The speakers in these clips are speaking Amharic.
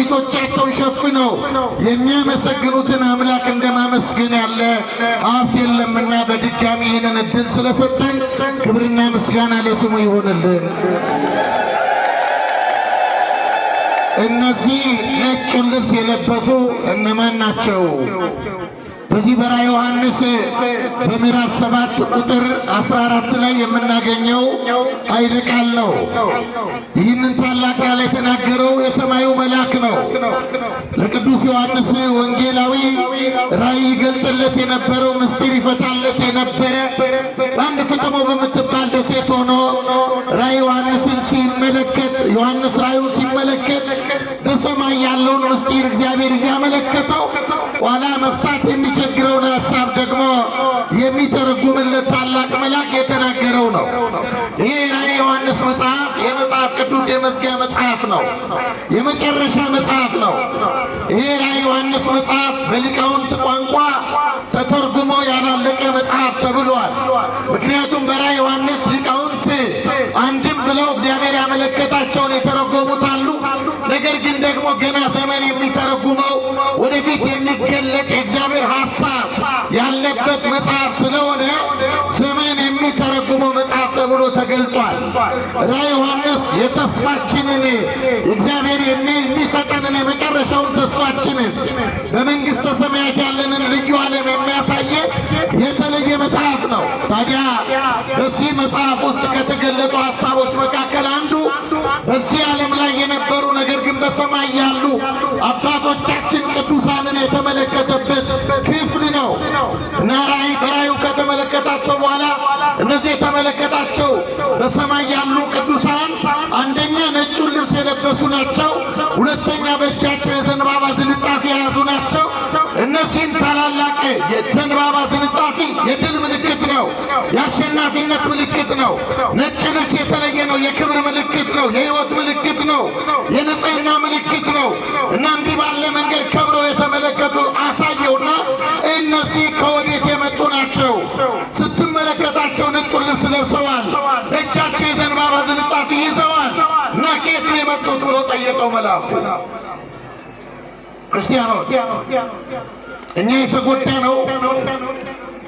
ፊቶቻቸውን ሸፍነው የሚያመሰግኑትን አምላክ እንደማመስገን ያለ ሀብት የለምና በድጋሚ ይህንን እድል ስለሰጠን ክብርና ምስጋና ለስሙ ይሆንልን። እነዚህ ነጩን ልብስ የለበሱ እነማን ናቸው? በዚህ በራዕየ ዮሐንስ በምዕራፍ 7 ቁጥር 14 ላይ የምናገኘው ኃይለ ቃል ነው። ይህንን ታላቅ ቃል የተናገረው የሰማዩ መልአክ ነው። ለቅዱስ ዮሐንስ ወንጌላዊ ራእይ ይገልጥለት የነበረው ምስጢር ይፈታለት የነበረ በአንድ ፍጥሞ በምትባል ደሴት ሆኖ ራእይ ዮሐንስን ሲመለከት ዮሐንስ ራእዩን ሲመለከት በሰማይ ያለውን ምስጢር እግዚአብሔር እያመለከተው ኋላ መፍታት የሚቸግረውን ሐሳብ ደግሞ የሚተረጉምለት ታላቅ መልአክ የተናገረው ነው። ይህ ራዕየ ዮሐንስ መጽሐፍ የመጽሐፍ ቅዱስ የመዝጊያ መጽሐፍ ነው። የመጨረሻ መጽሐፍ ነው። ይህ ራዕየ ዮሐንስ መጽሐፍ በሊቃውንት ቋንቋ ተተርጉሞ ያላለቀ መጽሐፍ ተብሏል። ምክንያቱም በራዕየ ዮሐንስ ሊቃውንት አንድም ብለው እግዚአብሔር ያመለከታቸውን የተረጎሙት አሉ። ነገር ግን ደግሞ ገና ዘመን የሚተረጉመው ወደፊት የሚገለጥ የእግዚአብሔር ሐሳብ ያለበት መጽሐፍ ስለሆነ ዘመን የሚተረጉመው መጽሐፍ ተብሎ ተገልጧል። ራዕየ ዮሐንስ የተስፋችንን እግዚአብሔር የሚሰጠንን የመጨረሻውን ተስፋችንን በመንግሥተ ሰማያት ያለንን ልዩ ዓለም የሚያሳየን የተለየ መጽሐፍ ነው። ታዲያ በዚህ መጽሐፍ ውስጥ ከተገለጡ ሐሳቦች መካከል አንዱ በዚህ ዓለም ላይ የነበሩ ነገር ግን በሰማይ ያሉ አባቶቻችን ቅዱሳንን የተመለከተበት ክፍል ነው እና በራእዩ ከተመለከታቸው በኋላ እነዚህ የተመለከታቸው በሰማይ ያሉ ቅዱሳን አንደኛ ነጩን ልብስ የለበሱ ናቸው። ሁለተኛ በእጃቸው የዘንባባ ዝንጣፊ የያዙ ናቸው። እነዚህም ታላላቅ የዘንባባ ዝንጣፊ የድል ምልክት ነው፣ የአሸናፊነት ምልክት ነው። ነጭ ልብስ የተለየ ነው፣ የክብር ምልክት ነው፣ የሕይወት ምልክት ነው፣ የንጽህና ምልክት ነው እና እንዲህ ባለ መንገድ ከብረው የተመለከቱ አሳየውና እነዚህ ከወዴት የመጡ ናቸው? ስትመለከታቸው ነጩን ልብስ ለብሰዋል፣ በእጃቸው የዘንባባ ዝንጣፊ ይዘዋል እና ከየት ነው የመጡት ብሎ ጠየቀው መልአኩ። ክርስቲያኖች እኛ የተጎዳ ነው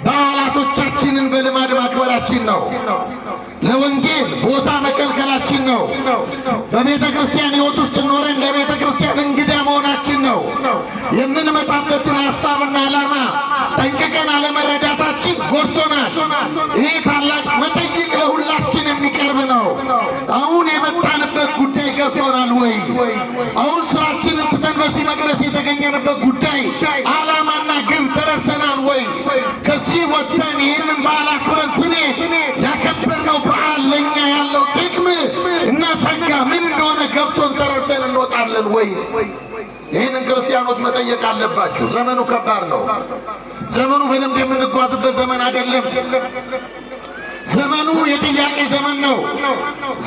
በዓላቶቻችንን በልማድ ማክበራችን ነው። ለወንጌል ቦታ መከልከላችን ነው። በቤተ ክርስቲያን ሕይወት ውስጥ ኖረን ለቤተ ክርስቲያን እንግዳ መሆናችን ነው። የምንመጣበትን ሐሳብና ዓላማ ጠንቅቀን አለመረዳታችን ጎድቶናል። ይሄ ታላቅ መጠይቅ ለሁላችን የሚቀርብ ነው። አሁን የመጣንበት ጉዳይ ገብቶናል ወይ? አሁን ስራችንን ትተን በዚህ መቅደስ የተገኘንበት ጉዳይ ዓላማና ግብ ተረድተናል ወይ? ከዚህ ወጥተን ይህንን በዓል አክብረን ስንሄድ ያከበርነው በዓል ለእኛ ያለው ጥቅም እና ጸጋ ምን እንደሆነ ገብቶን ተረድተን እንወጣለን ወይ? ይህንን ክርስቲያኖች መጠየቅ አለባችሁ። ዘመኑ ከባድ ነው። ዘመኑ በልምድ የምንጓዝበት ዘመን አይደለም። ዘመኑ የጥያቄ ዘመን ነው።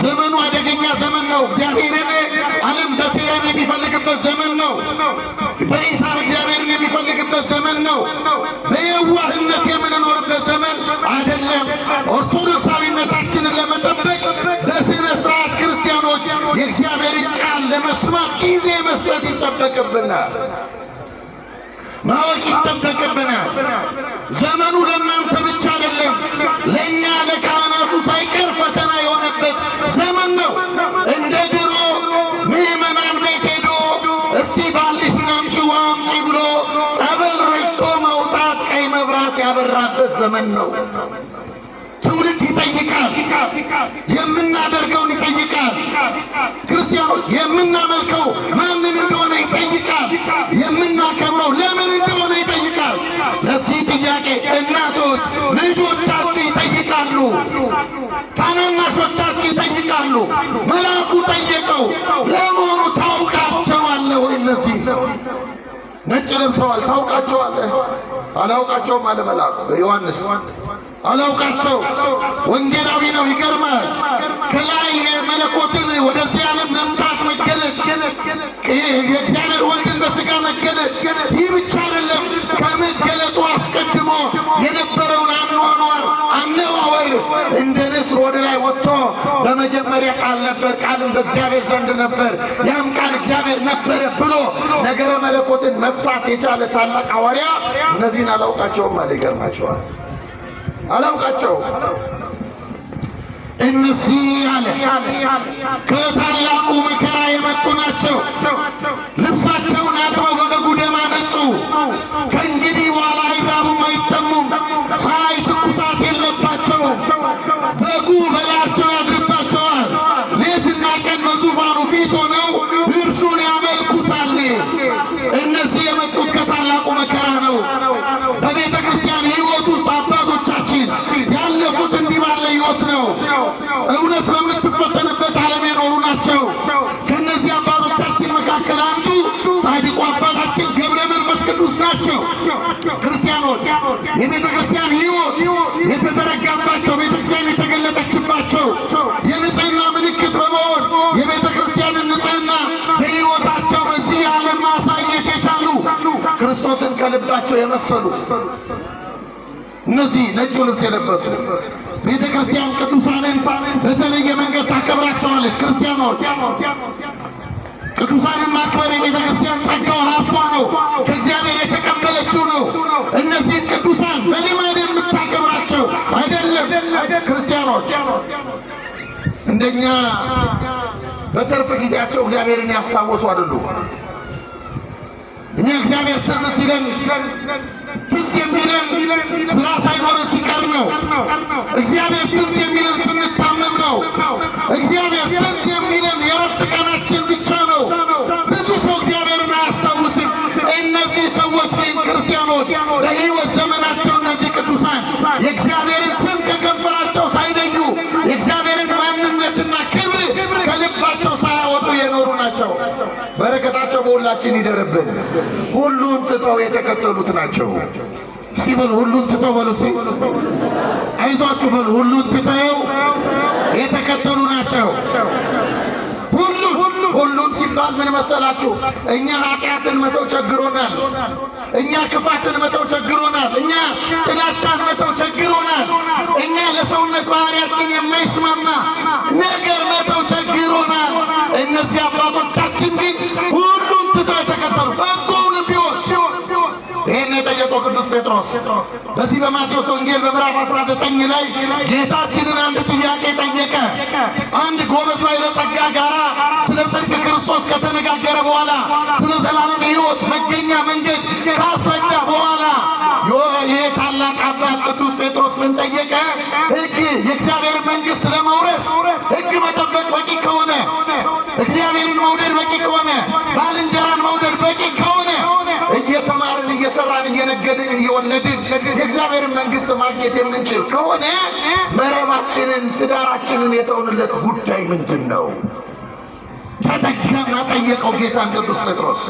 ዘመኑ አደገኛ ዘመን ነው። እግዚአብሔርን ዓለም በትያም የሚፈልግበት ዘመን ነው። በሂሳብ እግዚአብሔርን የሚፈልግበት ዘመን ነው። በየዋህነት የምንኖርበት ዘመን አይደለም። ኦርቶዶክሳዊነታችንን ለመጠበቅ በስነ ስርዓት ክርስቲያኖች የእግዚአብሔርን ቃል ለመስማት ጊዜ መስጠት ይጠበቅብናል፣ ማወቅ ይጠበቅብናል። ዘመኑ ለእናንተ ብቻ አይደለም፣ ለእኛ ለካህናቱ ሳይቀር ፈተና የሆነበት ዘመን ነው። እንደ ድሮ ምዕመናን ቤት ሄዶ እስቲ ባልሽን አምጪ ውሃ አምጪ ብሎ ጠበል ረጭቶ መውጣት ቀይ መብራት ያበራበት ዘመን ነው። ትውልድ ይጠይቃል፣ የምናደርገውን ይጠይቃል። ክርስቲያኖች የምናመልከው ማንን እንደሆነ ይጠይቃል፣ የምናከብረው ለምን እንደሆነ ይጠይቃል። ለዚህ ጥያቄ እናቶች ልጆቻችሁ ይጠይቃሉ፣ ታናናሾቻችሁ ይጠይቃሉ። መልአኩ ጠየቀው፣ ለመሆኑ ታውቃቸዋለህ ወይ? እነዚህ ነጭ ለብሰዋል፣ ታውቃቸዋለህ? አላውቃቸውም አለ መልአኩ ዮሐንስ። አላውቃቸው። ወንጌላዊ ነው። ይገርማል። ከላይ የመለኮትን ወደዚህ ዓለም መምጣት መገለጥ፣ የእግዚአብሔር ወልድን በሥጋ መገለጥ፣ ይህ ብቻ አይደለም። ከመገለጡ አስቀድሞ የነበረውን አነዋወር እንደ ንስር ወደ ላይ ወጥቶ በመጀመሪያ ቃል ነበር፣ ቃልም በእግዚአብሔር ዘንድ ነበር፣ ያም ቃል እግዚአብሔር ነበረ ብሎ ነገረ መለኮትን መፍታት የቻለ ታላቅ ሐዋርያ እነዚህን አላውቃቸውም አለ። ይገርማቸዋል። አላውቃቸውም እነዚህ አለ ከታላቁ መከራ የመጡ ናቸው። ልብሳቸውን አጥበው በበጉ ደም አነጹ። ከእንግዲህ በኋላ አይራቡም አይጠሙም። ፀሐይ ትኩሳት የለባቸውም። በጉ በላያቸው ያድርባቸዋል። ሌትና ቀን በዙፋኑ ፊት ሆነው እርሱን ያመልኩታል። እነዚህ የመጡት ከታላቁ መከራ ነው። በቤተ ክርስቲያን ሕይወት ውስጥ አባቶቻችን ያለፉት እንዲህ ባለ ሕይወት ነው። እውነት በምትፈተንበት ዓለም የኖሩ ናቸው። ከእነዚህ አባቶቻችን መካከል አንዱ ጻድቁ አባታችን ገብረ መንፈስ ቅዱስ ናቸው። ክርስቲያኖች የቤተ ክርስቲያን ሕይወት የተዘረጋባቸው፣ ቤተ ክርስቲያን የተገለጠችባቸው የንጽሕና ምልክት በመሆን የቤተ ክርስቲያንን ንጽሕና በሕይወታቸው በዚህ ዓለም ማሳየት የቻሉ ክርስቶስን ከልባቸው የመሰሉ እነዚህ ነጩ ልብስ የለበሱ ቤተ ክርስቲያን ቅዱሳንን በተለየ መንገድ ታከብራቸዋለች። ክርስቲያኖች ቅዱሳንን ማክበር የቤተ ክርስቲያን ጸጋው ሀብቷ ነው። ከእግዚአብሔር የተቀበለችው ነው። እነዚህን ቅዱሳን በልማድ የምታከብራቸው አይደለም። ክርስቲያኖች እንደኛ በተርፍ ጊዜያቸው እግዚአብሔርን ያስታወሱ አይደሉም። እኛ እግዚአብሔር ትዝ ሲለን ትዝ የሚለን ስራ ሳይኖረን ሲቀር ነው። እግዚአብሔር ትዝ የሚለን ስንታመም ነው። እግዚአብሔር ትዝ የሚለን የረፍት ቀናችን ብቻ ነው። ብዙ ሰው እግዚአብሔርን አያስታውስም። እነዚህ ሰዎች ግን ክርስቲያኖች በሕይወት ዘመናቸው እነዚህ ቅዱሳን የእግዚአብሔርን ስም ከከንፈራቸው ሳይለዩ የእግዚአብሔርን ማንነትና ክብር ከልባቸው ሳያወጡ የኖሩ ናቸው። በረከታቸው በሁላችን ይደርብን። ሁሉን ትተው የተከተሉት ናቸው። ሲበሉ ሁሉን ትተው በሉ። አይዟችሁ በሉ። ሁሉን ትተው የተከተሉ ናቸው። ሁሉን ሲባል ምን መሰላችሁ? እኛ ኃጢአትን መተው ቸግሮናል። እኛ ክፋትን መተው ቸግሮናል። እኛ ጥላቻን መተው ቸግሮናል። እኛ ለሰውነት ባህሪያችን የማይስማማ ነገር መተው ቸግሮናል። እነዚህ አባቶቻችን ግን ሁሉን ትተው የተከተሉ በጎውንም ቢሆን ይህን የጠየቀው ቅዱስ ጴጥሮስ በዚህ በማቴዎስ ወንጌል በምዕራፍ 19 ላይ ጌታችንን አንድ ጥያቄ ጠየቀ። አንድ ጎበዝ ባለጸጋ ጋራ ስለ ጽድቅ ክርስቶስ ከተነጋገረ በኋላ ስለ ዘላለም ሕይወት መገኛ መንገድ ካስረዳ በኋላ ይህ ታላቅ አባት ቅዱስ ጴጥሮስ ምን ጠየቀ? ሕግ የእግዚአብሔር መንግሥት ለመውረስ ሕግ መጠበቅ በቂ ከሆነ፣ እግዚአብሔርን መውደድ በቂ ከሆነ፣ ባልንጀራን መውደድ በቂ ከሆነ እየተማርን እየሰራን እየነገድን እየወለድን የእግዚአብሔርን መንግሥት ማግኘት የምንችል ከሆነ መረባችንን ትዳራችንን የተውንለት ጉዳይ ምንድን ነው? ተጠቀመ ጠየቀው ጌታን ቅዱስ ጴጥሮስ።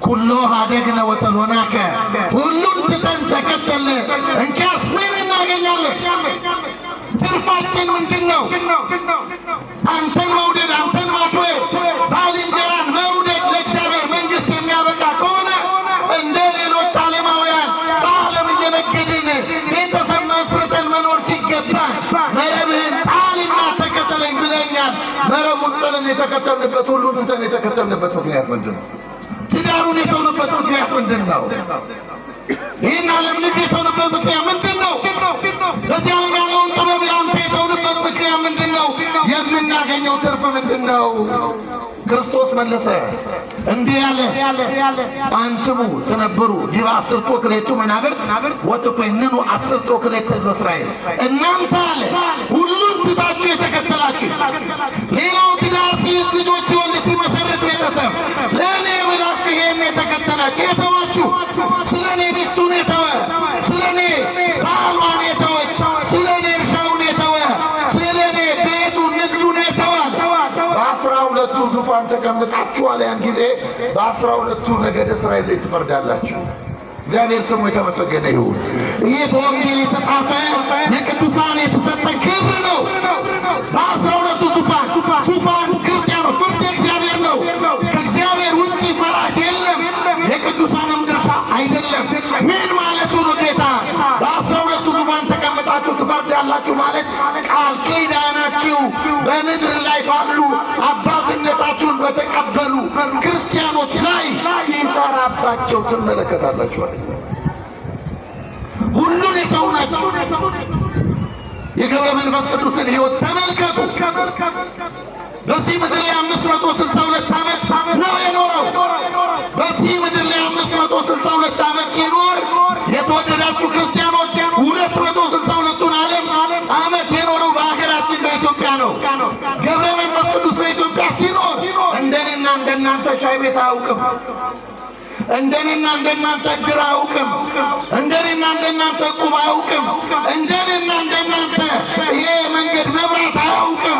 ኩሎ ሀደግነ ወተሎናከ ሁሉን ትተን ተከተለ እንኪያስ ምን እናገኛለን? ትርፋችን ምንድን ነው? አንተን መውደድ፣ አንተን ማክበር፣ ባልንጀራን መውደድ ለእግዚአብሔር መንግሥት የሚያበቃ ከሆነ እንደ ሌሎች ዓለማውያን በዓለም እየነገድን ቤተሰብ መስርተን መኖር ሲገባን መረብህን ጣልና ተከተለኝ ብለኛል። መረቡን ጥለን የተከተልንበት፣ ሁሉን ትተን የተከተልንበት ምክንያት ምንድን ነው? ትዳሩን የተውንበት ምክንያት ምንድን ነው? ይህን ዓለም ልጅ የተውንበት ምክንያት ምንድን ነው? በዚህ ዓለም ያለውን ጥበብ አንተ የተውንበት ምክንያት ምንድን ነው? የምናገኘው ትርፍ ምንድን ነው? ክርስቶስ መለሰ እንዲህ ያለ አንትሙ ትነብሩ ዲበ አስርቱ ክሌቱ መናብርት ወትኮንኑ አስርቱ ክሌተ ሕዝበ እስራኤል። እናንተ አለ ሁሉን ትታችሁ የተከተላችሁ፣ ሌላው ትዳር ሲይዝ ልጆች ሲወልድ ሲመሰረት ቤተሰብ ለእኔ ብላችሁ ይሄን የተከተላችሁ የተዋችሁ፣ ስለ እኔ ሚስቱን የተወ፣ ስለ እኔ ባሏን የተወች፣ ስለ እኔ እርሻውን የተወ፣ ስለ እኔ ቤቱን ንግዱን የተዋል በ12ቱ ዙፋን ተቀምጣችኋል። ያን ጊዜ በ12ቱ ነገደ እስራኤል ላይ ትፈርዳላችሁ። እግዚአብሔር ስሙ የተመሰገነ ይሁን። ይህ በወንጌል የተጻፈ የቅዱሳን የተሰጠ ክብር ነው። በ12ቱ ዙፋን ክርስቲያኖች ፍርድ የእግዚአብሔር ነው። ከእግዚአብሔር ውጭ ፈራጅ የለም። የቅዱሳንም ድርሻ አይደለም። ምን ማለቱ ነው? ጌታ በ12ቱ ዙፋን ተቀምጣችሁ ትፈርዳላችሁ ማለት ቃል ኪዳናችሁ በምድር ላይ ባሉ አባትነታችሁን በተቀበሉ ሲያልፋቸው ትመለከታላችሁ አይደል? ሁሉን የተው ናቸው። የገብረ መንፈስ ቅዱስን ሕይወት ተመልከቱ። በዚህ ምድር ላይ 562 ዓመት ነው የኖረው። በዚህ ምድር ላይ 562 ዓመት ሲኖር የተወደዳችሁ ክርስቲያኖች 262ቱን ዓመት የኖረው በሀገራችን በኢትዮጵያ ነው። ገብረ መንፈስ ቅዱስ በኢትዮጵያ ሲኖር እንደኔና እንደናንተ ሻይ ቤት አያውቅም። እንደኔና እንደናንተ እድር አያውቅም። እንደኔና እንደናንተ ቁብ አያውቅም። እንደኔና እንደናንተ ይሄ መንገድ መብራት አያውቅም።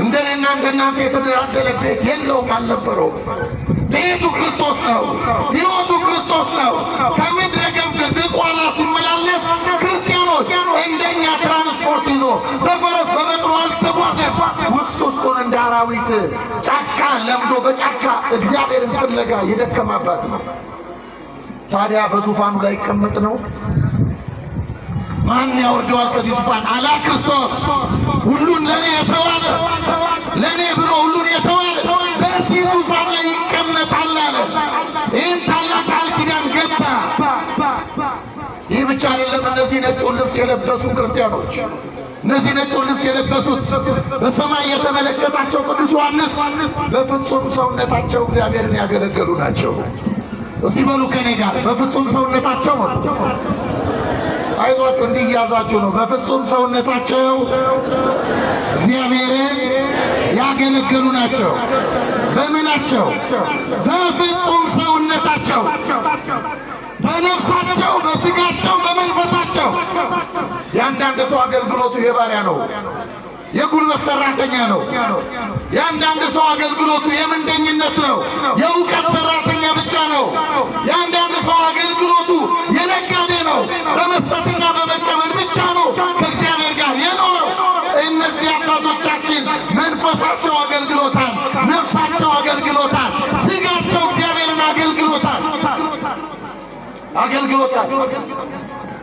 እንደኔና እንደናንተ የተደላደለ ቤት የለውም፣ አልነበረውም። ቤቱ ክርስቶስ ነው። ሕይወቱ ክርስቶስ ነው። ከምድረ ገብ ዝቋላ ሲመላለስ ክርስቲያኖች እንደኛ ትራንስፖርት ይዞ በፈረስ በበቅሎ አልተጓዘም። ውስጡን እንደ አራዊት ጫካ ለምዶ በጫካ እግዚአብሔርን ፍለጋ የደከማባት ነው። ታዲያ በዙፋኑ ላይ ይቀመጥ ነው። ማን ያወርደዋል ከዚህ ዙፋን? አላ ክርስቶስ ሁሉን ለኔ የተዋለ ለኔ ብሎ ሁሉን የተዋለ በዚህ ዙፋን ላይ ይቀመጣል አለ። ይህን ታላቅ ቃል ኪዳን ገባ። ይህ ብቻ አይደለም። እነዚህ ነጩን ልብስ የለበሱ ክርስቲያኖች፣ እነዚህ ነጩን ልብስ የለበሱት በሰማይ የተመለከታቸው ቅዱስ ዮሐንስ በፍጹም ሰውነታቸው እግዚአብሔርን ያገለገሉ ናቸው። እስቲ በሉ ከኔ ጋር በፍጹም ሰውነታቸው ነው። አይዟችሁ እንዲያዛችሁ ነው። በፍጹም ሰውነታቸው እግዚአብሔርን ያገለገሉ ናቸው። በምናቸው? በፍጹም ሰውነታቸው፣ በነፍሳቸው፣ በስጋቸው፣ በመንፈሳቸው። የአንዳንድ ሰው አገልግሎቱ የባሪያ ነው፣ የጉልበት ሰራተኛ ነው። የአንዳንድ ሰው አገልግሎቱ የምንደኝነት ነው፣ የእውቀት ሰራተኛ ብቻ ነው። የአንዳንድ ሰው አገልግሎቱ የነጋዴ ነው፣ በመስጠትና በመቀበል ብቻ ነው ከእግዚአብሔር ጋር የኖረው። እነዚህ አባቶቻችን መንፈሳቸው አገልግሎታል፣ ነፍሳቸው አገልግሎታል፣ ስጋቸው እግዚአብሔርን አገልግሎታል።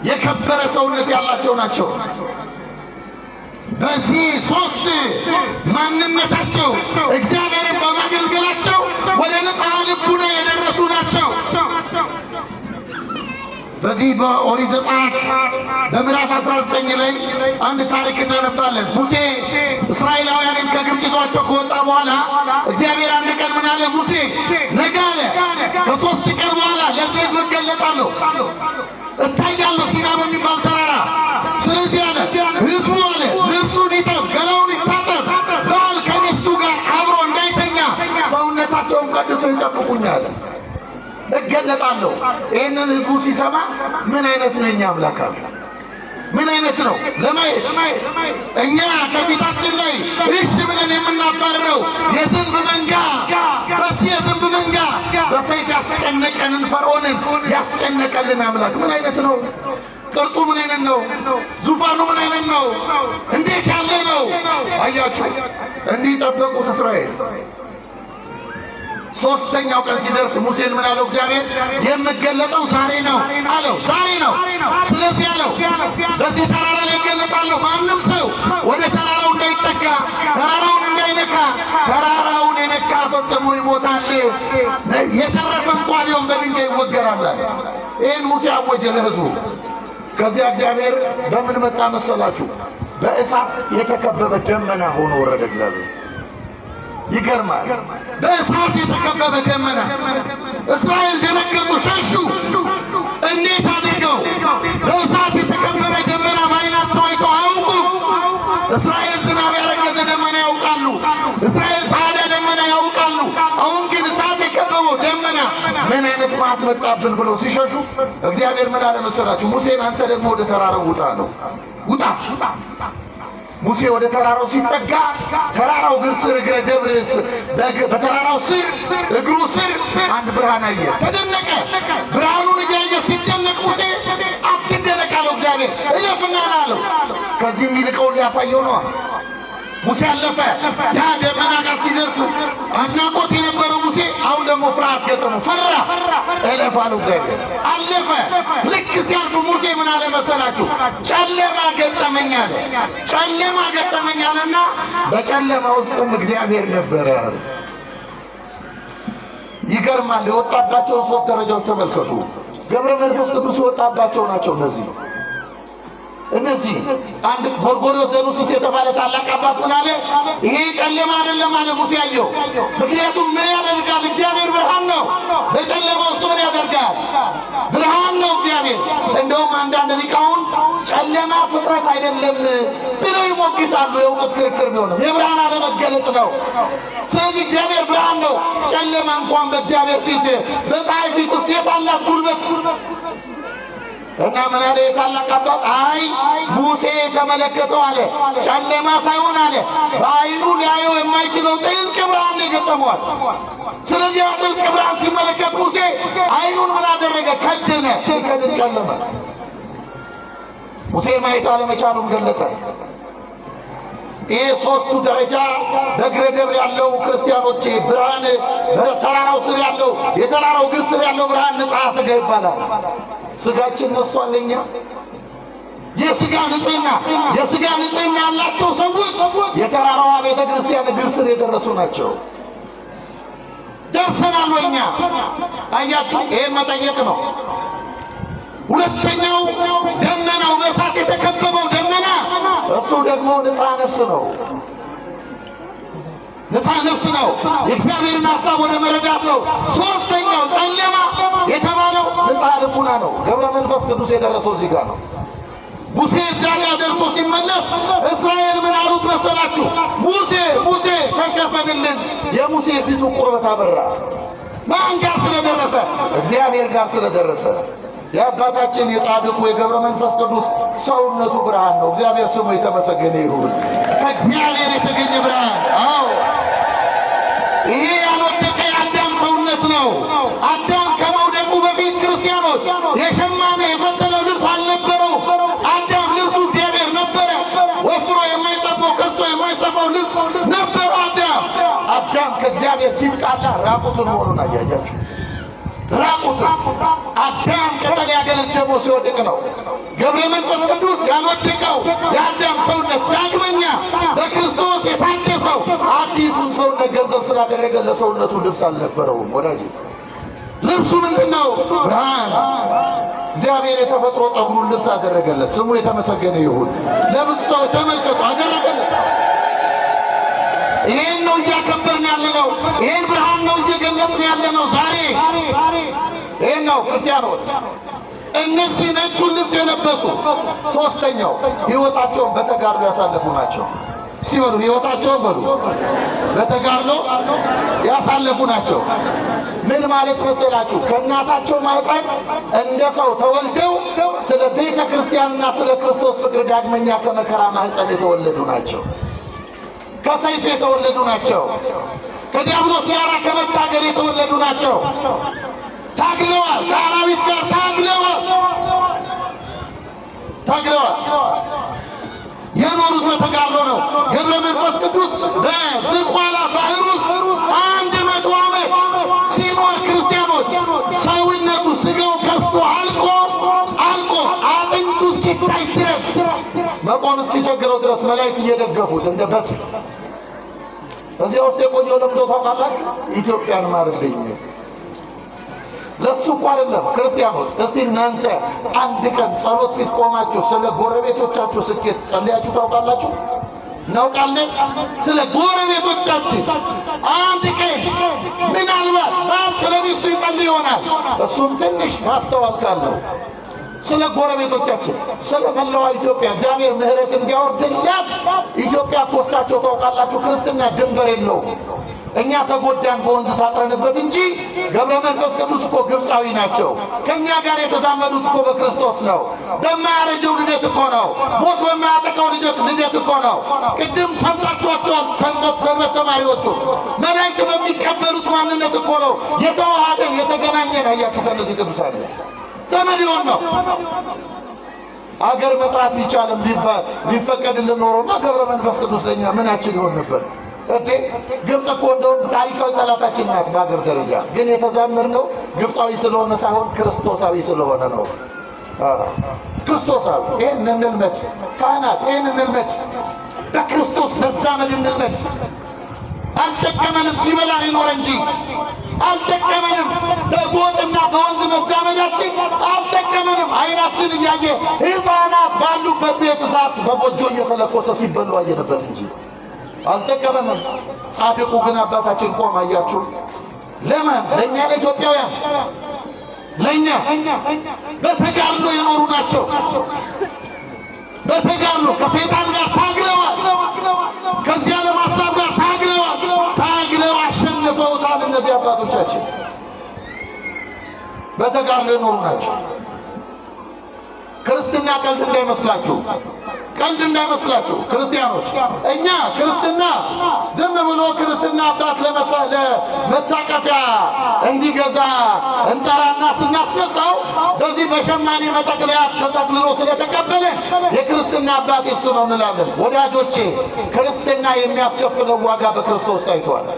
የከበረ ሰውነት ያላቸው ናቸው። በዚህ ሶስት ማንነታቸው እግዚአብሔርን በማገልገላቸው ወደ ንጽሐ ልቡና የደረሱ ናቸው። በዚህ በኦሪት ዘጸአት በምዕራፍ 19 ላይ አንድ ታሪክ እናነባለን። ሙሴ እስራኤላውያንን ከግብፅ ይዟቸው ከወጣ በኋላ እግዚአብሔር አንድ ቀን ምን አለ? ሙሴ ነገ አለ ከ3 ቀን በኋላ ለዚህ ሕዝብ እገለጣለሁ፣ እታያለሁ ሲና በሚባል ተራራ። ስለዚህ አለ ሕዝቡ አለ ልብሱን ይጠብ፣ ገላውን ይታጠብ፣ ባል ከሚስቱ ጋር አብሮ እንዳይተኛ ሰውነታቸውን ቀድሰው ይጠብቁኛል፣ እገለጣለሁ። ይህንን ሕዝቡ ሲሰማ ምን አይነት ነው የኛ አምላክ? ምን አይነት ነው ለማየት እኛ ከፊታችን ላይ እሺ ብለን የምናባረረው የዝንብ መንጋ፣ በዚህ የዝንብ መንጋ በሰይፍ ያስጨነቀንን ፈርዖንን ያስጨነቀልን አምላክ ምን አይነት ነው? ቅርጹ ምን አይነት ነው? ዙፋኑ ምን አይነት ነው? እንዴት ያለ ነው? አያችሁ፣ እንዲህ ጠበቁት እስራኤል። 3ኛው ቀን ሲደርስ ሙሴን ምን አለው እግዚአብሔር? የምገለጠው ዛሬ ነው አለው። ዛሬ ነው። ስለዚህ አለው በዚህ ተራራ ላይ እገለጣለሁ። ማንም ሰው ወደ ተራራው እንዳይጠጋ፣ ተራራውን እንዳይነካ፣ ተራራውን የነካ ፈጽሞ ይሞታል፣ የተረፈ እንኳ ቢሆን በድንጋይ ይወገራል። ይህን ሙሴ አወጀ ለሕዝቡ። ከዚያ እግዚአብሔር በምን መጣ መሰላችሁ? በእሳት የተከበበ ደመና ሆኖ ወረደ እግዚአብሔር። ይገርማል። በእሳት የተከበበ ደመና። እስራኤል ደነገጡ፣ ሸሹ። እንዴት አድርገው? በእሳት የተከበበ ደመና በዓይናቸው አይተው አያውቁም። እስራኤል ዝናብ ያረገዘ ደመና ያውቃሉ። እስራኤል ፋዳ ደመና ያውቃሉ። አሁን ግን እሳት የከበበው ደመና ምን አይነት መዓት መጣብን ብለው ሲሸሹ እግዚአብሔር ምን አለ መሰላችሁ? ሙሴን አንተ ደግሞ ወደ ተራራው ውጣ ነው። ውጣ። ሙሴ ወደ ተራራው ሲጠጋ ተራራው እግር ስር እግረ ደብርስ በተራራው ስር እግሩ ስር አንድ ብርሃን አየ፣ ተደነቀ። ብርሃኑን እያየ ሲደነቅ ሙሴ አትደነቅ አለው እግዚአብሔር፣ እለፍና አለው። ከዚህ የሚልቀውን ሊያሳየው ነው። ሙሴ አለፈ። ያ ደመና ጋር ሲደርስ አድናቆት የነበረው ሙሴ አሁን ደግሞ ፍርሃት ገጠመው፣ ፈራ። እለፍ አለው እግዚአብሔር፣ አለፈ። ልክ ሲያልፍ ሙሴ ምን አለ መሰላችሁ? ጨለማ ገጠመኝ አለ። ጨለማ ገጠመኝ አለና በጨለማ ውስጥም እግዚአብሔር ነበረ። ይገርማል። የወጣባቸውን 3 ደረጃዎች ተመልከቱ። ገብረ መንፈስ ቅዱስ የወጣባቸው ናቸው እነዚህ አንድ ጎርጎርዮስ ዘኑሲስ የተባለ ታላቅ አባት ምን አለ? ይሄ ጨለማ አይደለም አለ ሙሴ ያየው። ምክንያቱም ምን ያደርጋል? እግዚአብሔር ብርሃን ነው። በጨለማ ውስጥ ምን ያደርጋል? ብርሃን ነው እግዚአብሔር። እንደውም አንዳንድ ሊቃውንት ጨለማ ፍጥረት አይደለም ብለው ይሞግታሉ። የእውቀት ክርክር ቢሆንም የብርሃን አለመገለጥ ነው። ስለዚህ እግዚአብሔር ብርሃን ነው። ጨለማ እንኳን በእግዚአብሔር ፊት በፀሐይ ፊት ሴት አላት ጉልበት እና ምን አለ የታላቅ አባት? አይ ሙሴ የተመለከተው አለ ጨለማ ሳይሆን አለ በዓይኑ ሊያየው የማይችለው ጥልቅ ብርሃን ይገጠመዋል። ስለዚህ ጥልቅ ብርሃን ሲመለከት ሙሴ ዓይኑን ምን አደረገ? ከደነ። ሲከድን ጨለመ። ሙሴ ማየት አለመቻሉን ገለጠ። ይሄ 3ቱ ደረጃ በእግረ ደብር ያለው ክርስቲያኖች ብርሃን፣ በተራራው ስር ያለው የተራራው ግር ስር ያለው ብርሃን ንጽሐ ሥጋ ይባላል። ሥጋችን ነስቷል። ለኛ የሥጋ ንጽሕና ያላቸው ሰዎች የተራራዋ ቤተ ክርስቲያን እግር ስር የደረሱ ናቸው። ደርሰናል ወይ እኛ? አያችሁ፣ ይሄን መጠየቅ ነው። ሁለተኛው ደመናው በእሳት የተከበበው ደመና እሱ ደግሞ ንጽሐ ነፍስ ነው። ንጽሐ ነፍስ ነው። የእግዚአብሔርን ሐሳብ ወደ መረዳት ነው። ሦስተኛው ጨለማ የተባለው ንጽሐ ልቡና ነው። ገብረ መንፈስ ቅዱስ የደረሰው እዚህ ጋር ነው። ሙሴ እዚያ ጋር ደርሶ ሲመለስ እስራኤል ምን አሉት መሰላችሁ? ሙሴ ሙሴ ተሸፈንልን። የሙሴ ፊቱ ቁርበት አበራ። ማን ጋር ስለደረሰ? እግዚአብሔር ጋር ስለደረሰ። የአባታችን የጻድቁ የገብረ መንፈስ ቅዱስ ሰውነቱ ብርሃን ነው። እግዚአብሔር ስሙ የተመሰገነ ይሁን። ከእግዚአብሔር የተገኘ ብርሃን። አዎ ይሄ ያልወደቀ የአዳም ሰውነት ነው። አዳም ከመውደቁ በፊት ክርስቲያኖች የሸማኔ የፈተለው ልብስ አልነበረው። አዳም ልብሱ እግዚአብሔር ነበረ። ወፍሮ የማይጠበው ከስቶ የማይሰፋው ልብስ ነበረ አዳም ከእግዚአብሔር ሲጣላ ራቁቱን መሆኑን አያያችሁ። ራቁቱን አዳም ቅጠል ያገለደመው ሲወድቅ ነው። ገብረ መንፈስ ቅዱስ ያልወደቀው የአዳም ሰውነት ዳግመኛ በክርስቶስ የታደሰው አዲሱን ሰውነት ገንዘብ ስላደረገ ለሰውነቱ ልብስ አልነበረውም። ወዳጅ ልብሱ ምንድን ነው? ብርሃን። እግዚአብሔር የተፈጥሮ ጸጉሩን ልብስ አደረገለት። ስሙ የተመሰገነ ይሁን። ለብዙ ሰው ተመልከቱ አደረገለት። ይሄን ነው እያከበርን ያለነው። ይሄን ብርሃን ነው እየገለጥን ያለነው ዛሬ። ይሄን ነው ክርስቲያኖች እነዚህ ነጩን ልብስ የለበሱ ሦስተኛው ሕይወታቸውን በተጋድሎ ያሳለፉ ናቸው። ሲበሉ ሕይወታቸውን በሉ በተጋድሎ ያሳለፉ ናቸው። ምን ማለት መሰላችሁ? ከእናታቸው ማኅፀን እንደ ሰው ተወልደው ስለ ቤተ ክርስቲያንና ስለ ክርስቶስ ፍቅር ዳግመኛ ከመከራ ማኅፀን የተወለዱ ናቸው። ከሰይፍ የተወለዱ ናቸው። ከዲያብሎስ ጋር ከመታገል የተወለዱ ናቸው። ታግለዋል። ከአራዊት ጋር ታግለዋል። የኖሩት በተጋድሎ ነው። ገብረ መንፈስ ቅዱስ በዝቋላ ባህር ውስጥ 100 ዓመት ሲኖር ክርስቲያኖች ሰውነቱ ስጋው ከስቶ አልቆ አጥንቱ እስኪታይ ድረስ መቆም እስኪቸግረው ድረስ መላእክት እየደገፉት እንደ በትር እዚያ ውስጥ የቆየው ለምዶ ታውቃላችሁ? ኢትዮጵያን ማርልኝ። ለሱ እኮ አይደለም ክርስቲያኖች። እስቲ እናንተ አንድ ቀን ጸሎት ፊት ቆማችሁ ስለ ጎረቤቶቻችሁ ስኬት ጸልያችሁ ታውቃላችሁ? እናውቃለን። ስለ ጎረቤቶቻችን አንድ ቀን ምናልባት ባል ስለ ሚስቱ ይጸልይ ይሆናል። እሱም ትንሽ ማስተዋል ካለው ስለ ጎረቤቶቻችን፣ ስለ መላዋ ኢትዮጵያ እግዚአብሔር ምሕረት እንዲያወርድላት። ኢትዮጵያ እኮ እሳቸው ታውቃላችሁ ክርስትና ድንበር የለውም። እኛ ተጎዳን በወንዝ ታጥረንበት እንጂ ገብረ መንፈስ ቅዱስ እኮ ግብፃዊ ናቸው። ከእኛ ጋር የተዛመዱት እኮ በክርስቶስ ነው። በማያረጀው ልደት እኮ ነው። ሞት በማያጠቃው ልደት እኮ ነው። ቅድም ሰምታችኋቸዋል። ሰንበት ተማሪዎቹ መላእክት በሚቀበሉት ማንነት እኮ ነው የተዋሃደን የተገናኘን። አያችሁ ከነዚህ ቅዱሳን ዘመድ ይሆን ነው። አገር መጥራት ቢቻልም ቢፈቀድልን ኖሮና ገብረ መንፈስ ቅዱስ ለኛ ምናችን ይሆን ነበር? ግብፅ እኮ እንደውም ታሪካዊ ጠላታችን ናት። በአገር ደረጃ ግን የተዛመድነው ግብፃዊ ስለሆነ ሳይሆን ክርስቶሳዊ ስለሆነ ነው። ክርስቶሳዊ ይህን እንልመድ። ካህናት ይህን እንልመድ። በክርስቶስ መዛመድ እንልመድ። አልጠቀመንም ሲበላ ይኖር እንጂ አልጠቀመንም። በጎጥና በወንዝ መዛመዳችን አልጠቀመንም። አይናችን እያየ ሕፃናት ባሉበት ቤት እሳት በጎጆ እየተለኮሰ ሲበሉ አየንበት እንጂ አልጠቀመንም። ጻድቁ ግን አባታችን ቆም አያችሁ። ለማን? ለእኛ ለኢትዮጵያውያን፣ ለእኛ በተጋድሎ የኖሩ ናቸው። በተጋድሎ ከሰይጣን ጋር ታግለዋል። ከዚህ ዓለም ሐሳብ ጋር ታግለዋል። ታግለው አሸንፈውታል። እነዚህ አባቶቻችን በተጋድሎ የኖሩ ናቸው። ክርስትና ቀልድ እንዳይመስላችሁ፣ ቀልድ እንዳይመስላችሁ ክርስቲያኖች። እኛ ክርስትና ዝም ብሎ ክርስትና አባት ለመታቀፊያ እንዲገዛ እንጠራና ስናስነሳው በዚህ በሸማኔ መጠቅለያ ተጠቅልሎ ስለተቀበለ የክርስትና አባት እሱ ነው እንላለን። ወዳጆቼ ክርስትና የሚያስከፍለው ዋጋ በክርስቶስ ታይቷል።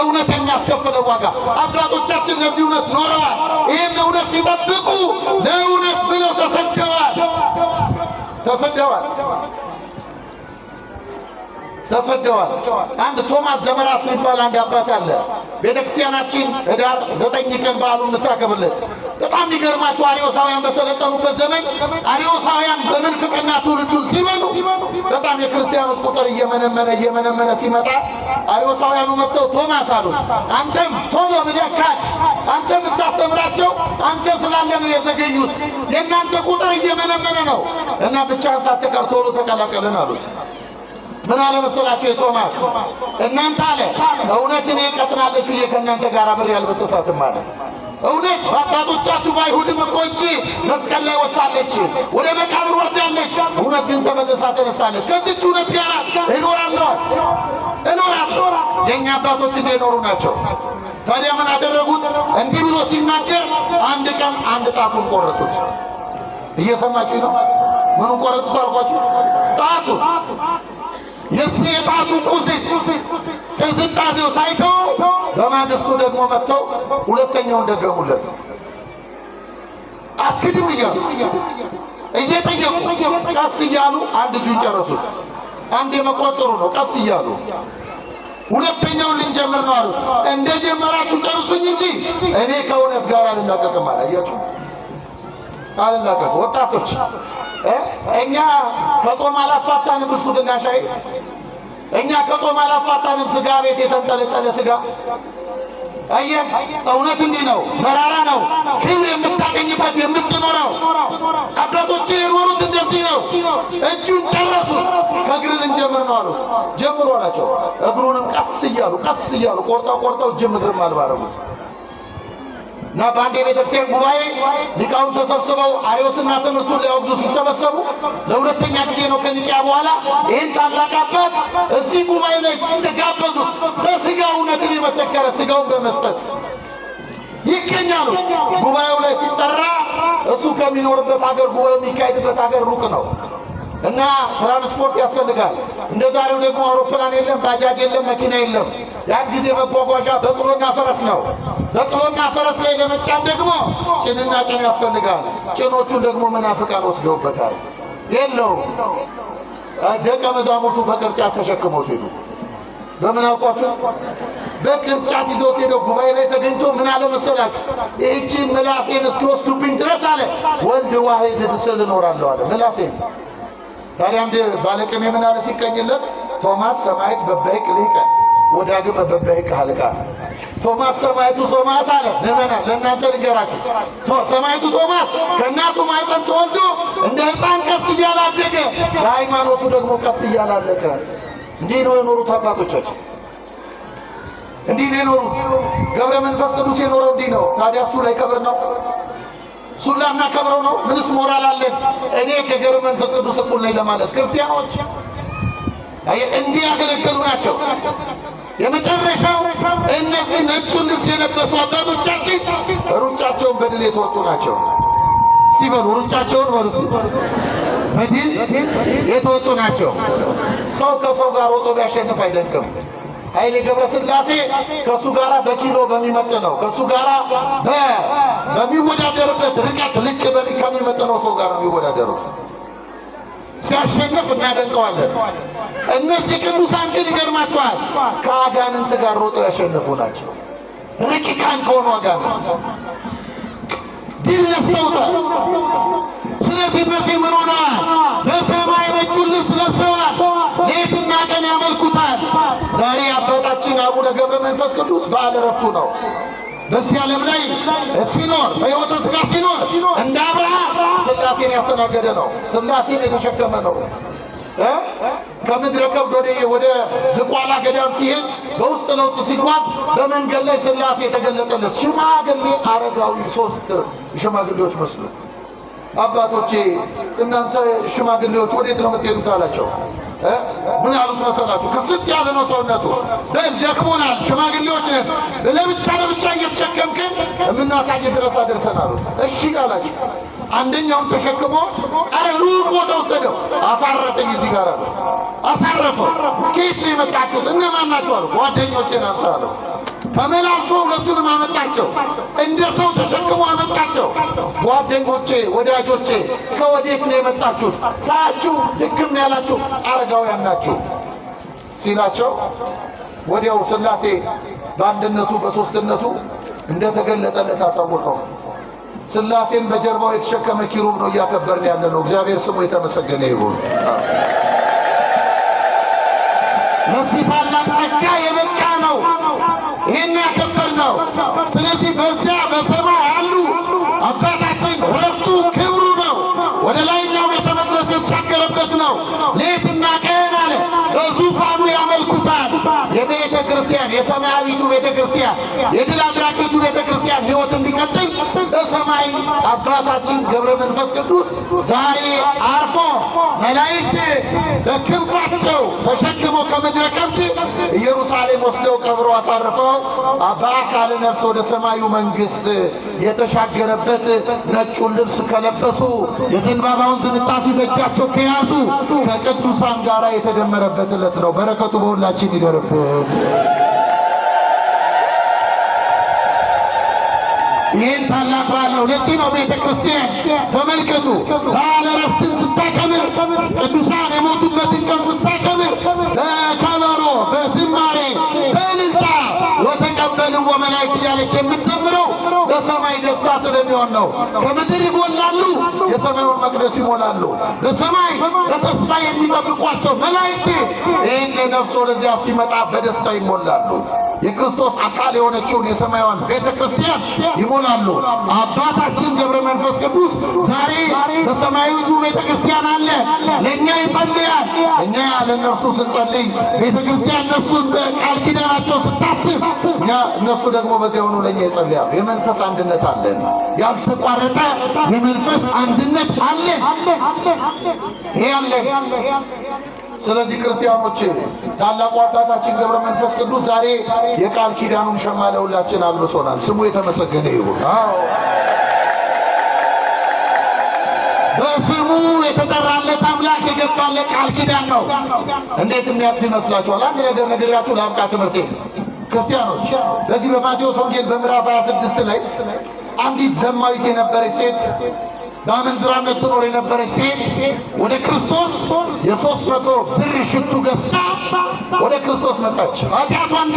እውነት የሚያስከፍለው ዋጋ አባቶቻችን ለዚህ እውነት ኖረዋል። ይህን እውነት ሲጠብቁ ለእውነት ብለው ተሰደዋል። አንድ ቶማስ ዘመራስ የሚባል አንድ አባት አለ። ቤተክርስቲያናችን ኅዳር 9 ቀን በዓሉን የምታከብርለት። በጣም የሚገርማቸው አርዮሳውያን በሰለጠኑበት ዘመን አርዮሳውያን በምንፍቅና ትውልዱን ሲበሉ በጣም የክርስቲያኖች ቁጥር እየመነመነ ሲመጣ አርዮሳውያኑ መጥተው ቶማስ አሉት፣ አንተም ቶሎ ብለህ ካድ፣ አንተ የምታስተምራቸው አንተ ስላለ ነው የዘገዩት፣ የእናንተ ቁጥር እየመነመነ ነው እና ብቻህን ሳትቀር ቶሎ ተቀላቀልን አሉት። ምን አለ መሰላችሁ የቶማስ? እናንተ አለ እውነት እኔ ቀጥናለች ብዬ ከእናንተ ጋር አብሬ አልበጠሳትም አለ። እውነት በአባቶቻችሁ በአይሁድም እኮ እንጂ መስቀል ላይ ወጣለች፣ ወደ መቃብር ወርዳለች። እውነት ግን ተመልሳ ተነሳለች። ከዚች እውነት ጋር እኖራለሁ። የእኛ አባቶች እንደኖሩ ናቸው። ታዲያ ምን አደረጉት? እንዲህ ብሎ ሲናገር አንድ ቀን አንድ ጣቱን ቆረጡት። እየሰማችሁ ነው? ምኑን ቆረጡት አልኳችሁ? ጣቱን። የዚህ የጣቱ ቁስል ቅዝቃዜው ሳይተው በማግስቱ ደግሞ መጥተው ሁለተኛውን ደገሙለት። አትክድም እያሉ እየጠየቁ ቀስ እያሉ አንድ እጁን ጨረሱት። አንድ የመቆጠሩ ነው። ቀስ እያሉ ሁለተኛውን ልንጀምር ነው አሉት። እንደጀመራችሁ ጨርሱኝ እንጂ እኔ ከእውነት ጋር አልላቀቅም አለ። አያችሁ፣ አልላቀቅም። ወጣቶች እኛ ከጾም አላፋታንም ብስኩትና ሻይ። እኛ ከጾም አላፋታንም ስጋ ቤት የተንጠለጠለ ስጋ። አየህ፣ እውነት እንዲህ ነው፣ መራራ ነው። ክብር የምታገኝበት የምትኖረው አባቶች የኖሩት እንደዚህ ነው። እጁን ጨረሱ። ከእግር ልንጀምር ነው አሉት። ጀምሮ አላቸው። እግሩንም ቀስ እያሉ ቆርጠው እጅም እግርም አልባረሙት እና በአንድ የቤተክርስቲያን ጉባኤ ሊቃውንት ተሰብስበው አርዮስና ትምህርቱን ሊያወግዙ ሲሰበሰቡ ለሁለተኛ ጊዜ ነው ከኒቅያ በኋላ ይህን ታላቅ አባት እዚህ ጉባኤ ላይ ተጋበዙ። በስጋ እውነትን የመሰከረ ስጋውን በመስጠት ይገኛሉ። ጉባኤው ላይ ሲጠራ እሱ ከሚኖርበት ሀገር ጉባኤው የሚካሄድበት ሀገር ሩቅ ነው እና ትራንስፖርት ያስፈልጋል። እንደ ዛሬው ደግሞ አውሮፕላን የለም፣ ባጃጅ የለም፣ መኪና የለም። ያን ጊዜ መጓጓዣ በቅሎና ፈረስ ነው። በቅሎና ፈረስ ላይ ለመጫን ደግሞ ጭንና ጭን ያስፈልጋል። ጭኖቹን ደግሞ መናፍቃን ወስደውበታል። የለውም። ደቀ መዛሙርቱ በቅርጫት ተሸክመውት ሄዱ። በምን አውቋችሁ? በቅርጫት ይዘውት ሄደው ጉባኤ ላይ ተገኝቶ ምን አለ መሰላችሁ? ይህቺ ምላሴን እስኪወስዱብኝ ድረስ አለ ወልድ ዋሕድ ምስል እኖራለሁ አለ ምላሴን። ታዲያ አንድ ባለቅኔ ምን አለ ሲቀኝለት? ቶማስ ሰማዕት በበይቅ ሊቀ ወዳግም በበይቅ ሀልቃ። ቶማስ ሰማዕቱ ቶማስ አለ ምእመናን፣ ለእናንተ ልንገራችሁ። ሰማዕቱ ቶማስ ከእናቱ ማኅፀን ተወልዶ እንደ ሕፃን ቀስ እያለ አደገ። ለሃይማኖቱ ደግሞ ቀስ እያለ አለቀ። እንዲህ ነው የኖሩት አባቶቻችን፣ እንዲህ ነው የኖሩት። ገብረ መንፈስ ቅዱስ የኖረው እንዲህ ነው። ታዲያ እሱ ላይ ከብር ነው? እሱን ላናከብረው ነው? ምንስ ሞራል አለን? እኔ ከገብረ መንፈስ ቅዱስ እኩል ነኝ ለማለት ክርስቲያኖች እንዲህ ያገለገሉ ናቸው። የመጨረሻው እነዚህ ነጩን ልብስ የለበሱ አባቶቻችን ሩጫቸውን በድል የተወጡ ናቸው። ሲበሉ ሩጫቸውን በሉ በድል የተወጡ ናቸው። ሰው ከሰው ጋር ሮጦ ቢያሸንፍ አይደንቅም። ኃይሌ ገብረ ሥላሴ ከእሱ ጋር በኪሎ በሚመጥነው ከእሱ ጋር በሚወዳደርበት ርቀት ልክ ከሚመጥነው ሰው ጋር ነው የሚወዳደሩ። ሲያሸንፍ እናደንቀዋለን። እነዚህ ቅዱሳን ግን ይገርማቸዋል፣ ከአጋንንት ጋር ሮጠው ያሸነፉ ናቸው። ረቂቃን ከሆኑ አጋንንት ድል ነስተውታል። ስለዚህ እነዚህ ምን ሆነዋል? በሰማይ ነጩን ልብስ ለብሰዋል። ሌትና ቀን ያመልኩታል። ዛሬ አባታችን አቡነ ገብረ መንፈስ ቅዱስ በዓለ ዕረፍቱ ነው። በዚህ ዓለም ላይ ሲኖር በሕይወተ ሥጋ ሲኖር እንደ አብርሃም ሥላሴን ያስተናገደ ነው። ሥላሴን የተሸከመ ነው። ከምድረ ከብድ ወደ ዝቋላ ገዳም ሲሄድ በውስጥ ለውስጥ ሲጓዝ በመንገድ ላይ ሥላሴ የተገለጠለት ሽማግሌ አረጋዊ 3 ሽማግሌዎች መስሉ አባቶቼ እናንተ ሽማግሌዎች ወዴት ነው የምትሄዱት አላቸው። ምን አሉት መሰላችሁ? ክስት ያለ ነው ሰውነቱ። ደክሞናል፣ ሽማግሌዎች ነን፣ ለብቻ እየተሸከምክን የምናሳይ ድረስ አደርሰን አሉት። እሺ አላቸው። አንደኛውን ተሸክሞ ሩቅ ቦታ ወሰደው። አሳረፈኝ እዚህ ጋር አለ። አሳረፈው። ከየት ነው የመጣችሁት? እነማን ናቸው አሉ። ጓደኞቼ ናቸው አለው። ተመላልሶ ሁለቱንም አመጣቸው። እንደ ሰው ተሸክሞ አመጣቸው። ጓደኞቼ፣ ወዳጆቼ ከወዴት ነው የመጣችሁት? ሳያችሁ ድክም ያላችሁ አረጋውያን ናችሁ ሲላቸው ወዲያው ሥላሴ በአንድነቱ በሦስትነቱ እንደተገለጠለት አሳወቀው። ሥላሴን በጀርባው የተሸከመ ኪሩብ ነው እያከበርን ያለ ነው። እግዚአብሔር ስሙ የተመሰገነ ይሁን። ለዚህ ታላቅ ጸጋ የበቃ ነው። ይህን ያከበር ነው። ስለዚህ በዚያ በሰማይ ያሉ አባታችን ዕረፍቱ ክብሩ ነው። ወደ ላይኛው ቤተ መቅደስ የተሻገረበት ነው። ሌትና ቀን አለ በዙፋኑ ያመልኩታል። የቤተ ክርስቲያን የሰማያዊቱ ቤተ ክርስቲያን የድል አድራጊቱ ቤተ ክርስቲያን ሕይወት እንዲቀጥል በሰማይ አባታችን ገብረ መንፈስ ቅዱስ ዛሬ አርፎ መላእክት በክንፋቸው ተሸክመው ከምድረ ከብድ ኢየሩሳሌም ወስደው ቀብሮ አሳርፈው በአካለ ነፍስ ወደ ሰማዩ መንግሥት የተሻገረበት ነጩን ልብስ ከለበሱ የዘንባባውን ዝንጣፊ በእጃቸው ከያዙ ከቅዱሳን ጋር የተደመረበት ዕለት ነው። በረከቱ በሁላችን ይደርብን። ይህን ታላቅ በዓል ነው። ለዚህ ነው ቤተ ክርስቲያን ተመልከቱ፣ በዓለ ዕረፍትን ስታከብር፣ ቅዱሳን የሞቱበትን ቀን ስታከብር በከበሮ በዝማሬ በእልልታ ወተቀበልዎ መላእክት እያለች የምትዘምረው በሰማይ ደስታ ስለሚሆን ነው። ከምድር ይጎላሉ፣ የሰማዩን መቅደስ ይሞላሉ። በሰማይ በተስፋ የሚጠብቋቸው መላእክት ይህን ነፍስ ወደዚያ ሲመጣ በደስታ ይሞላሉ። የክርስቶስ አካል የሆነችውን የሰማያዊን ቤተ ክርስቲያን ይሞላሉ። አባታችን ገብረ መንፈስ ቅዱስ ዛሬ በሰማያዊቱ ቤተ ክርስቲያን አለ። ለእኛ ይጸልያል። እኛ ለእነርሱ ስንጸልይ ቤተ ክርስቲያን እነሱን በቃል ኪዳናቸው ስታስብ፣ እነሱ ደግሞ በዚያ ሆኖ ለእኛ ይጸልያሉ። የመንፈስ አንድነት አለን። ያልተቋረጠ የመንፈስ አንድነት አለን። ይሄ አለን። ስለዚህ ክርስቲያኖች ታላቁ አባታችን ገብረ መንፈስ ቅዱስ ዛሬ የቃል ኪዳኑን ሸማ ለሁላችን አልብሶናል። ስሙ የተመሰገነ ይሁን። በስሙ የተጠራለት አምላክ የገባለት ቃል ኪዳን ነው። እንዴት የሚያልፍ ይመስላችኋል? አንድ ነገር ነግሬያችሁ ላብቃ ትምህርቴ። ክርስቲያኖች በዚህ በማቴዎስ ወንጌል በምዕራፍ 26 ላይ አንዲት ዘማዊት የነበረች ሴት በአመንዝራነት ትኖር የነበረች ሴት ወደ ክርስቶስ የ300 ብር ሽቱ ገዝታ ወደ ክርስቶስ መጣች። ኃጢአቷን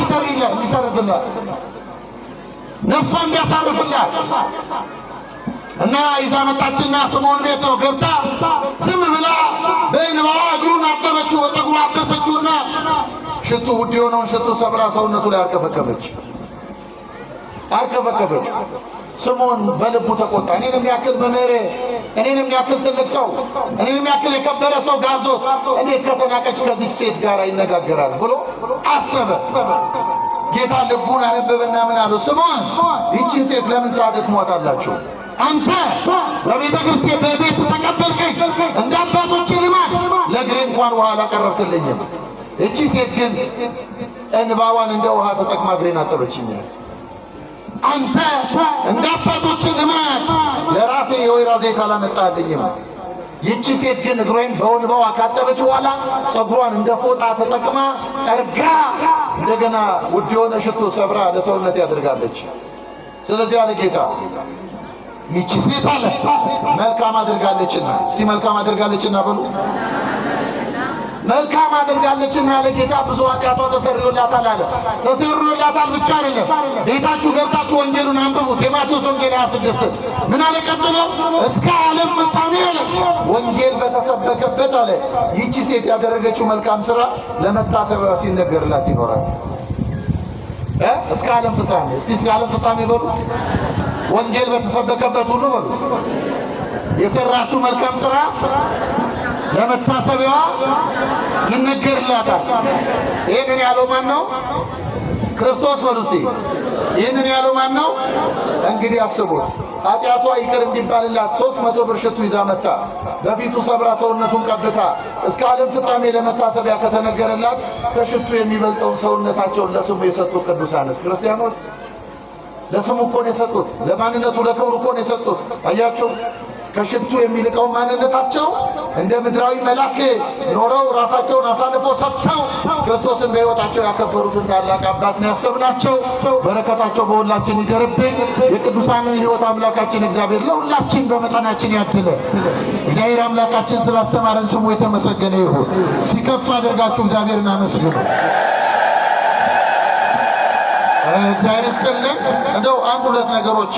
እንዲሰርዝላት ነፍሷ እንዲያሳርፍላት እና ይዛ መጣችና ስምዖን ቤት ነው ገብታ ዝም ብላ በእንባዋ እግሩን አጠበችው፣ በፀጉሩ አበሰችውና ሽቱ ውድ የሆነውን ሽቱ ሰብራ ሰውነቱ ላይ አርከፈከፈች። ስምዖን በልቡ ተቆጣ። እኔን የሚያክል መምህር፣ እኔን የሚያክል ትልቅ ሰው፣ እኔን የሚያክል የከበረ ሰው ጋብዞ እንዴት ከተናቀች ከዚች ሴት ጋር ይነጋገራል ብሎ አሰበ። ጌታ ልቡን አነበበና ምን አለው? ስምዖን ይህችን ሴት ለምን ታደክሟታላችሁ? አንተ በቤተ ክርስቲያን በቤት ተቀበልከኝ፣ እንደ አባቶች ልማድ ለእግሬ እንኳን ውሃ አላቀረብክልኝም። እቺ ሴት ግን እንባዋን እንደ ውሃ ተጠቅማ እግሬን አጠበችኛል። አንተ እንደ አባቶች ልማድ ለራሴ የወይራ ዘይት አላመጣልኝም። ይቺ ሴት ግን እግሬን በእንባዋ ካጠበች በኋላ ፀጉሯን እንደ ፎጣ ተጠቅማ ጠርጋ እንደገና ውድ የሆነ ሽቱ ሰብራ ለሰውነት ያደርጋለች። ስለዚህ አለ ጌታ ይቺ ሴት አለ መልካም አድርጋለችና፣ እስቲ መልካም አድርጋለችና በሉ። መልካም አድርጋለችና ለጌታ ብዙ ኃጢአቷ ተሰርዮላታል አለ። ተሰርዮላታል ብቻ አይደለም፣ ቤታችሁ ገብታችሁ ወንጌሉን አንብቡት። የማቴዎስ ወንጌል 26 ምን አለ ቀጥሎ? እስከ ዓለም ፍጻሜ አለ ወንጌል በተሰበከበት አለ ይህች ሴት ያደረገችው መልካም ሥራ ለመታሰቢያ ሲነገርላት ይኖራል። እስከ ዓለም ፍጻሜ። እስቲ እስከ ዓለም ፍጻሜ በሉ። ወንጌል በተሰበከበት ሁሉ በሉ። የሰራችሁ መልካም ሥራ ለመታሰቢያዋ ይነገርላታል። ይህንን ያለው ማን ነው? ክርስቶስ በሉ እስቲ። ይህንን ያለው ማን ነው? እንግዲህ አስቡት። ኃጢአቷ ይቅር እንዲባልላት 300 ብር ሽቱ ይዛ መጣ። በፊቱ ሰብራ ሰውነቱን ቀብታ እስከ ዓለም ፍጻሜ ለመታሰቢያ ከተነገረላት ከሽቱ የሚበልጠውን ሰውነታቸውን ለስሙ የሰጡት ቅዱሳንስ ክርስቲያኖች ለስሙ እኮ ነው የሰጡት። ለማንነቱ ለክብሩ እኮ ነው የሰጡት። አያችሁ፣ ከሽቱ የሚልቀው ማንነታቸው እንደ ምድራዊ መልአክ ኖረው ራሳቸውን አሳልፈው ሰጥተው ክርስቶስን በሕይወታቸው ያከበሩትን ታላቅ አባት ነው ያሰብናቸው። በረከታቸው በሁላችን ይደርብን። የቅዱሳንን ሕይወት አምላካችን እግዚአብሔር ለሁላችን በመጠናችን ያድለ። እግዚአብሔር አምላካችን ስላስተማረን ስሙ የተመሰገነ ይሁን። ሲከፍ አድርጋችሁ እግዚአብሔርን አመስግኑ። እግዚአብሔር ይስጥልን። እንደው አንድ ሁለት ነገሮች